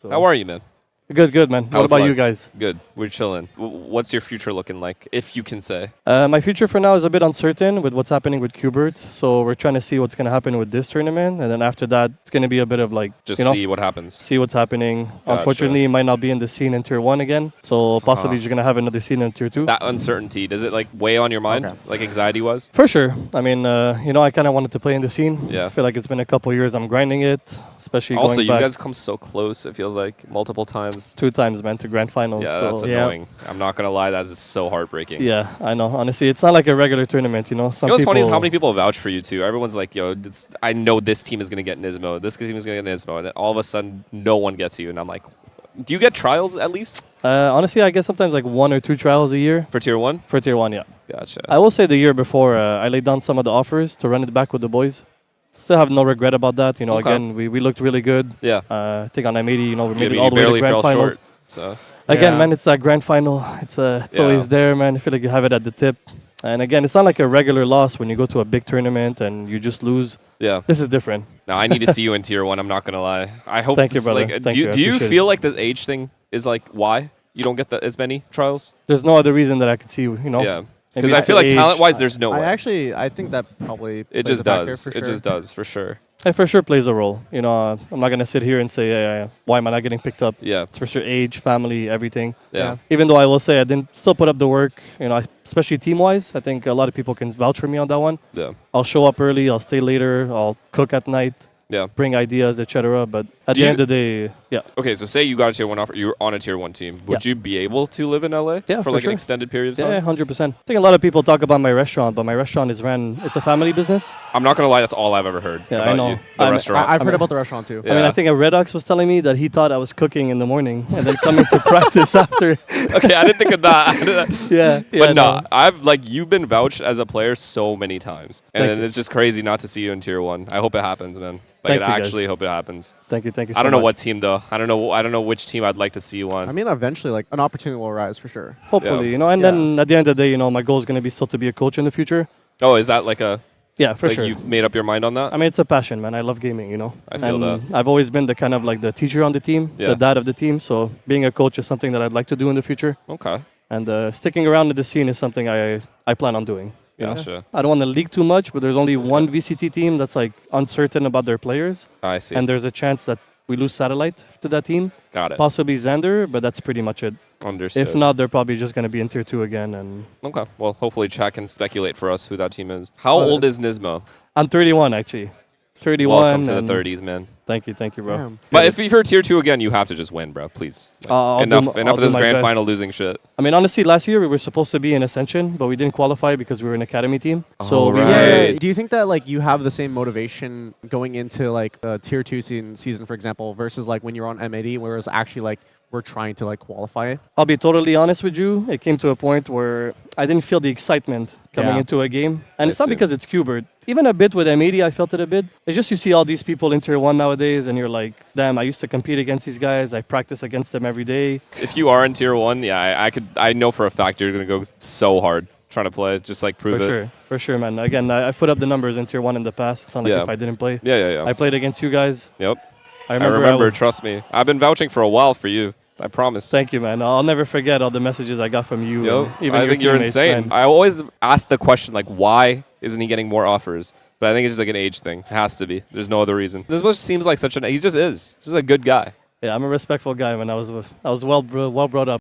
So How are you, man? Good, man. What How's about you life? guys? Good. We're chilling. What's your future looking like, if you can say? My future for now is a bit uncertain with what's happening with Qbert. So we're trying to see what's going to happen with this tournament. And then after that, it's going to be a bit of like, Just you know, see what happens. see what's happening. Gotcha. Unfortunately, it might not be in the scene in Tier 1 again. So possibly you're going to have another scene in Tier 2. That uncertainty, does it like weigh on your mind, Okay. like anxiety-wise? For sure. I mean, I kind of wanted to play in the scene. Yeah. I feel like it's been a couple years I'm grinding it, especially Also, going you back guys come so close, it feels like, multiple times. 2 times, man, to grand finals. Yeah, so that's annoying. I'm not going to lie, that's so heartbreaking. yeah, I know. Honestly, it's not like a regular tournament, you know. Some You know what's people, funny is how many people vouch for you, too. Everyone's like, yo, I know this team is going to get NiSMO. This team is going to get NiSMO. And then all of a sudden, no one gets you. And I'm like, do you get trials at least? Honestly, I guess sometimes like 1 or 2 trials a year. For Tier 1? For Tier 1, yeah. Gotcha. I will say the year before, I laid down some of the offers to run it back with the boys. Still have no regret about that. You know, Okay. again, we looked really good. Yeah. I think on M80, you know, we made it You all the way to barely grand fell finals. short. So. Again, Yeah. man, it's that grand final. It's Yeah. always there, man. I feel like you have it at the tip. And again, it's not like a regular loss when you go to a big tournament and you just lose. Yeah. This is different. No, I need to see you in Tier 1. I'm not going to lie. I hope Thank you, it's brother. like, Thank do you. I you appreciate feel it. like this age thing is like why you don't get as many trials? There's no other reason that I could see, you know. Yeah. Maybe Because I it's feel the like age. talent-wise, there's no way. I think that probably It plays just a factor does. for It sure. just does, for sure. It for sure plays a role. You know, I'm not going to sit here and say, why am I not getting picked up? Yeah. It's for sure age, family, everything. Yeah. Even though I will say I didn't still put up the work, you know, especially team-wise. I think a lot of people can vouch for me on that one. Yeah. I'll show up early, I'll stay later, I'll cook at night, Yeah. bring ideas, etc. But at Do the you- end of the day, yeah. Okay, so say you got a Tier 1 offer. You were on a Tier 1 team. Would you be able to live in LA Yeah, for for like sure. an extended period of time? Yeah, 100%. I think a lot of people talk about my restaurant, but my restaurant it's a family business. I'm not going to lie, that's all I've ever heard Yeah, I about know. you, the I'm- restaurant. I've I heard mean- about the restaurant too. Yeah. I mean, I think a Red Ox was telling me that he thought I was cooking in the morning and then coming to practice after. Okay, I didn't think of that. Yeah, But no, I've you've been vouched as a player so many times, and Thank you. it's just crazy not to see you in Tier 1. I hope it happens, man. Thank I you, guys. actually hope it happens. Thank you so I don't know much. what team though. I don't know which team I'd like to see you on. I mean, eventually, like an opportunity will arise for sure. Hopefully, Yeah. you know, and Yeah. then at the end of the day, you know, my goal is going to be still to be a coach in the future. Oh, is that like a Yeah, for like sure. you've made up your mind on that? I mean, it's a passion, man. I love gaming, you know. I feel and that. I've always been the kind of like the teacher on the team, Yeah. the dad of the team. So being a coach is something that I'd like to do in the future. Okay. And sticking around in the scene is something I plan on doing. You know? Gotcha. I don't want to leak too much, but there's only one VCT team that's like uncertain about their players. I see. And there's a chance that we lose Satellite to that team. Got it. Possibly Xander, but that's pretty much it. Understood. If not, they're probably just going to be in Tier 2 again. And Okay. Well, hopefully Chat can speculate for us who that team is. How Well, old is NiSMO? I'm 31, actually. 31. Welcome to the and 30s, man. Thank you, bro. Damn. But if you're Tier 2 again, you have to just win, bro. Please. Like, I'll do enough I'll of do this my grand best. final losing shit. I mean, honestly, last year we were supposed to be in Ascension, but we didn't qualify because we were an academy team. So Oh, we right. Yeah, were, Do you think that like you have the same motivation going into like a tier 2 season, for example, versus like when you're on M80, whereas actually like we're trying to like qualify? I'll be totally honest with you. It came to a point where I didn't feel the excitement coming Yeah. into a game. And I it's not see. because it's Qbert. Even a bit with M80, I felt it a bit. It's just you see all these people in Tier 1 nowadays, and you're like, damn, I used to compete against these guys. I practice against them every day. If you are in Tier 1, yeah, I know for a fact you're going to go so hard trying to play. Just like prove it. For sure, man. Again, I've put up the numbers in Tier 1 in the past. It's not like Yeah. if I didn't play. Yeah. I played against you guys. Yep. I I remember. remember, trust me. I've been vouching for a while for you. I promise. Thank you, man. I'll never forget all the messages I got from you. Yo, and even I your think you're teammates, insane. man. I always ask the question, like, why isn't he getting more offers? But I think it's just like an age thing. It has to be. There's no other reason. This just seems like such an. He just is. He's just a good guy. Yeah, I'm a respectful guy, man. I was well brought up.